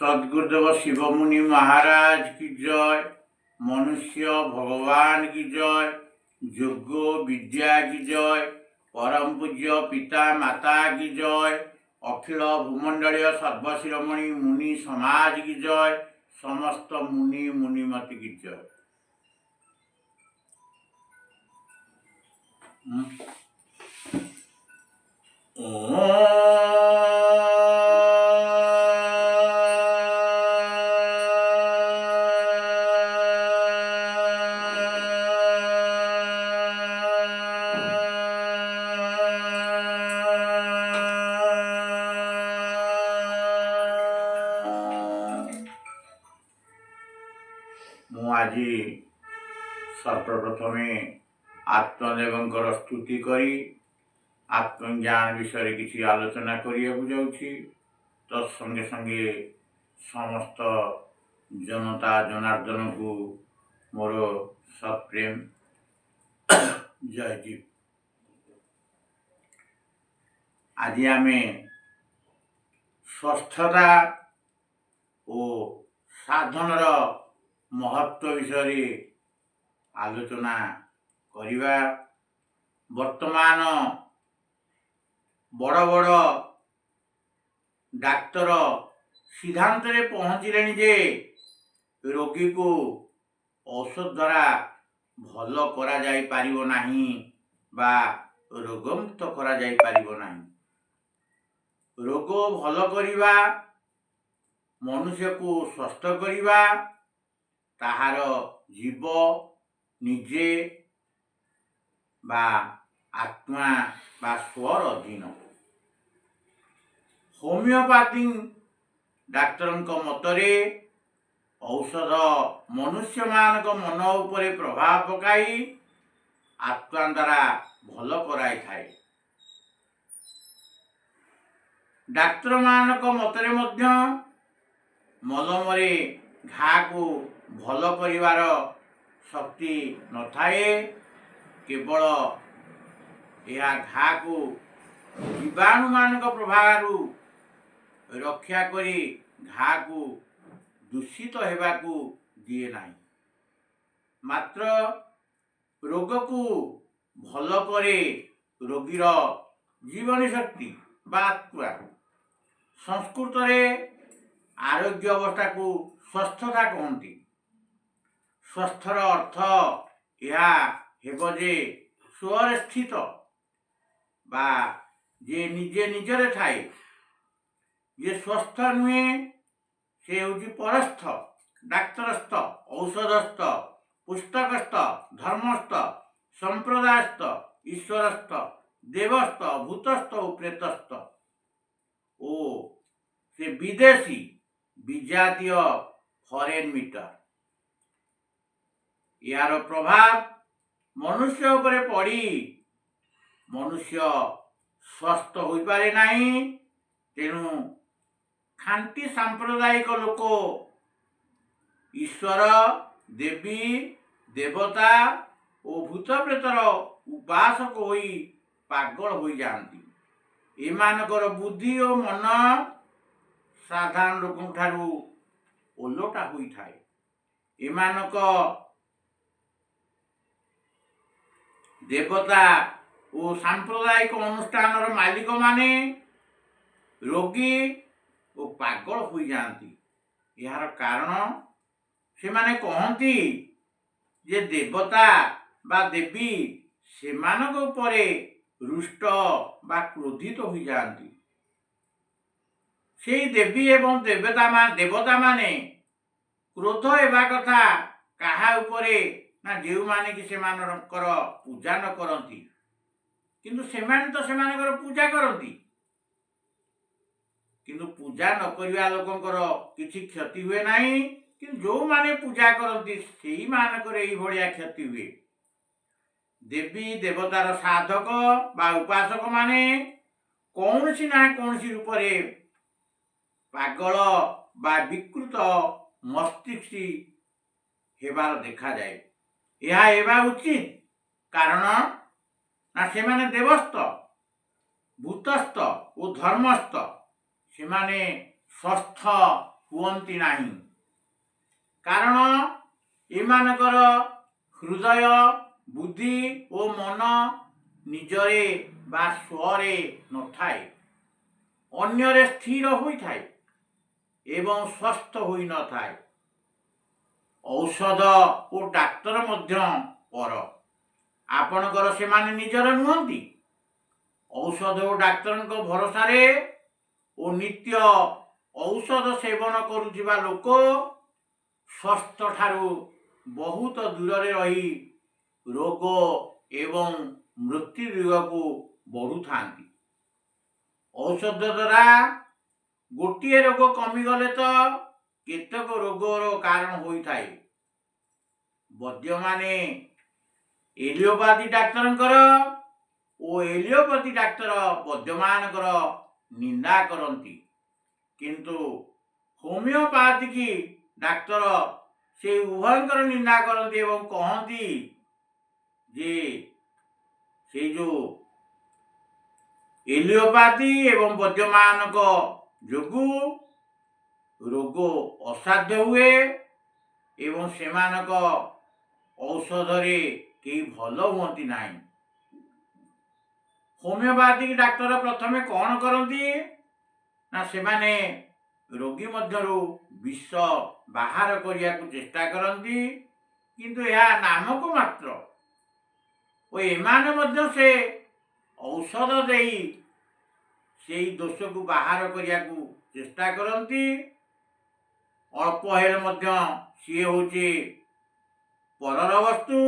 सद्गुरुदेव शिवमुनि महाराज की जय। मनुष्य भगवान की जय। योग विद्या की जय। परम पूज्य पिता माता की जय। अखिल भूमंडलीय सर्वशिरोमणि मुनि समाज की जय। समस्त मुनि मुनिमति की जय। आज सर्वप्रथमे आत्मदेव स्तुति करी आत्मज्ञान विषय किसी आलोचना करने तत्संगे संगे समस्त जनता जनार्दन को मोर सत्प्रेम जयजी। आज आम स्वस्थता और साधनर महत्व विषय आलोचना करिबा। वर्तमान बड़ बड़ डाक्तर सिद्धांत रे पहुँचले जे रोगी को औषध द्वारा भल करा जाई पारिबो नाही बा रोगमुक्त करा जाई पारिबो नाही। रोग भल करिबा मनुष्य को स्वस्थ करिबा ताहार जीव निजे बा आत्मा बा स्वर अधीन। होमियोपैथी डाक्तर मतरे औषध मनुष्य मान मन उपरे प्रभाव पकाई आत्मा द्वारा भल कराई थाए। डाक्तर मानक मतरे मध्य मलमरे घा को भल करिवार शक्ति न थाए। केवल यह घा को जीवाणु मानक प्रभाव रक्षा करी घा को दूषित होगा को दिए नहीं। मात्र रोग को भल करे रोगीर जीवन शक्ति बात्मा। संस्कृत रे आरोग्य अवस्था को स्वस्थता कहती। स्वस्थर अर्थ यह हेब जे स्वर स्थित बा जे निजे निजरे थाए। जे स्वस्थ नुहे से हूँ परस्थ डाक्तरस्थ औषधस्थ पुस्तकस्थ धर्मस्थ संप्रदायस्थ ईश्वरस्थ देवस्थ भूतस्थ और प्रेतस्थ ओ से विदेशी विजातीय फॉरेन मीटर। यार प्रभाव मनुष्य उपरे पड़ी मनुष्य स्वस्थ हो पारे नहीं। तेणु खांटी सांप्रदायिक लोक ईश्वर देवी देवता और भूत प्रेतर उपासक होई पागल हो जाती। एमानकर बुद्धि और मन साधारण लोक ठारू ओलोटा होई थाए। एमानक देवता और सांप्रदायिक अनुष्ठान मालिक माने रोगी और पागल हो जाती। यार कारण से माने कहती जे देवता बा देवी सेमानक उपरे रुष्ट बा क्रोधित हो जाती। से देवी एवं देवता माने क्रोध एवं कथा कहा उपरे ना जो माने कि सेमानकर पूजा न करती किंतु सेमान तो सेमानकर पूजा करती। किंतु पूजा न करिया लोकंकर किछि क्षति हुए नहीं। किंतु जो माने पूजा करती सेही मानकर एही भलिया क्षति हुए। देवी देवतार साधक बा उपासक माने कौनसी ना कौनसी रूप रे पागल बा विकृत मस्तिष्क हेबार देखा जाए। यह हेबा उचित कारण ना से माने देवस्थ भूतस्थ और धर्मस्थ से माने स्वस्थ ହୁଅନ୍ତି ନାହିଁ। କାରଣ ଏମାନଙ୍କର ହୃଦୟ, ବୁଦ୍ଧି ଓ ମନ ନିଜରେ ବା ସ୍ୱରେ ନଥାଏ, ଅନ୍ୟରେ ସ୍ଥିର ହୋଇଥାଏ ଏବଂ ସ୍ୱସ୍ଥ ହୋଇନଥାଏ। ଔଷଧ ଓ ଡାକ୍ତର ମଧ୍ୟ ପର, ଆପଣଙ୍କର ସେମାନେ ନିଜର ନୁହନ୍ତି। ଔଷଧ ଓ ଡାକ୍ତରଙ୍କ ଭରସାରେ ଓ ନିତ୍ୟ ଔଷଧ ସେବନ କରୁଥିବା ଲୋକ ସ୍ୱାସ୍ଥ୍ୟ ଠାରୁ ବହୁତ ଦୂରରେ ରହି ରୋଗ ଏବଂ ମୃତ୍ୟୁ ଦିଗକୁ ବଢ଼ୁଥାନ୍ତି। ଔଷଧ ଦ୍ୱାରା ଗୋଟିଏ ରୋଗ କମିଗଲେ ତ କେତେକ ରୋଗର କାରଣ ହୋଇଥାଏ। ବୈଦ୍ୟମାନେ ଏଲିଓପାଥି ଡାକ୍ତରଙ୍କର ଓ ଏଲିଓପାଥି ଡାକ୍ତର ବୈଦ୍ୟମାନଙ୍କର ନିନ୍ଦା କରନ୍ତି, କିନ୍ତୁ ହୋମିଓପାଥିକ ଡାକ୍ତର ସେ ଉଭୟଙ୍କର ନିନ୍ଦା କରନ୍ତି ଏବଂ କହନ୍ତି ଯେ ସେଇ ଯେଉଁ ଏଲିଓପାଥି ଏବଂ ବୈଦ୍ୟମାନଙ୍କ ଯୋଗୁଁ ରୋଗ ଅସାଧ୍ୟ ହୁଏ ଏବଂ ସେମାନଙ୍କ ଔଷଧରେ କେହି ଭଲ ହୁଅନ୍ତି ନାହିଁ। ହୋମିଓପାଥିକ ଡାକ୍ତର ପ୍ରଥମେ କ'ଣ କରନ୍ତି ନା ସେମାନେ ରୋଗୀ ମଧ୍ୟରୁ ବିଷ ବାହାର କରିବାକୁ ଚେଷ୍ଟା କରନ୍ତି, କିନ୍ତୁ ଏହା ନାମକୁ ମାତ୍ର ଓ ଏମାନେ ମଧ୍ୟ ସେ ଔଷଧ ଦେଇ ସେଇ ଦୋଷକୁ ବାହାର କରିବାକୁ ଚେଷ୍ଟା କରନ୍ତି। ଅଳ୍ପ ହେଲେ ମଧ୍ୟ ସିଏ ହେଉଛି ପରର ବସ୍ତୁ,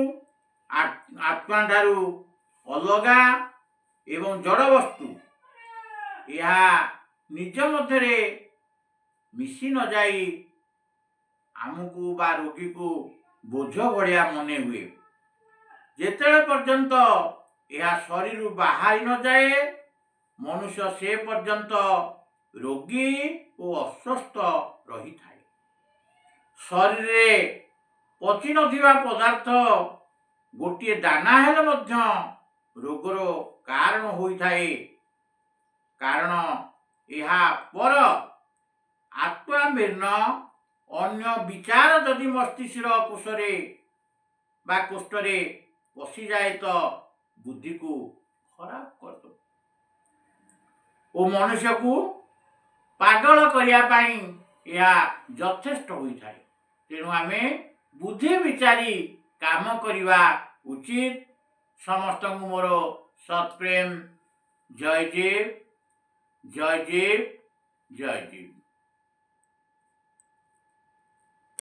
ଆତ୍ମା ଠାରୁ ଅଲଗା ଏବଂ ଜଡ଼ ବସ୍ତୁ। ଏହା ନିଜ ମଧ୍ୟରେ ମିଶି ନ ଯାଇ ଆମକୁ ବା ରୋଗୀକୁ ବୋଝ ଭଳିଆ ମନେ ହୁଏ। ଯେତେବେଳେ ପର୍ଯ୍ୟନ୍ତ ଏହା ଶରୀରରୁ ବାହାରି ନଯାଏ, ମନୁଷ୍ୟ ସେ ପର୍ଯ୍ୟନ୍ତ ରୋଗୀ ଓ ଅସ୍ୱସ୍ଥ ରହିଥାଏ। ଶରୀରରେ ପଚି ନଥିବା ପଦାର୍ଥ ଗୋଟିଏ ଦାନା ହେଲେ ମଧ୍ୟ ରୋଗର କାରଣ ହୋଇଥାଏ, କାରଣ ଏହା ପର ଆତ୍ମା ଭିନ୍ନ ଅନ୍ୟ ବିଚାର ଯଦି ମସ୍ତିଷ୍କର କୋଷରେ ବା କୋଷ୍ଠରେ ପଶିଯାଏ ତ ବୁଦ୍ଧିକୁ ଖରାପ କରିଦେବ ଓ ମନୁଷ୍ୟକୁ ପାଗଳ କରିବା ପାଇଁ ଏହା ଯଥେଷ୍ଟ ହୋଇଥାଏ। ତେଣୁ ଆମେ ବୁଦ୍ଧି ବିଚାରି କାମ କରିବା ଉଚିତ। ସମସ୍ତଙ୍କୁ ମୋର ସତ୍ପ୍ରେମ। ଜୟ ଜୀବ, ଜୟ ଜୀବ, ଜୟ ଜୀବ।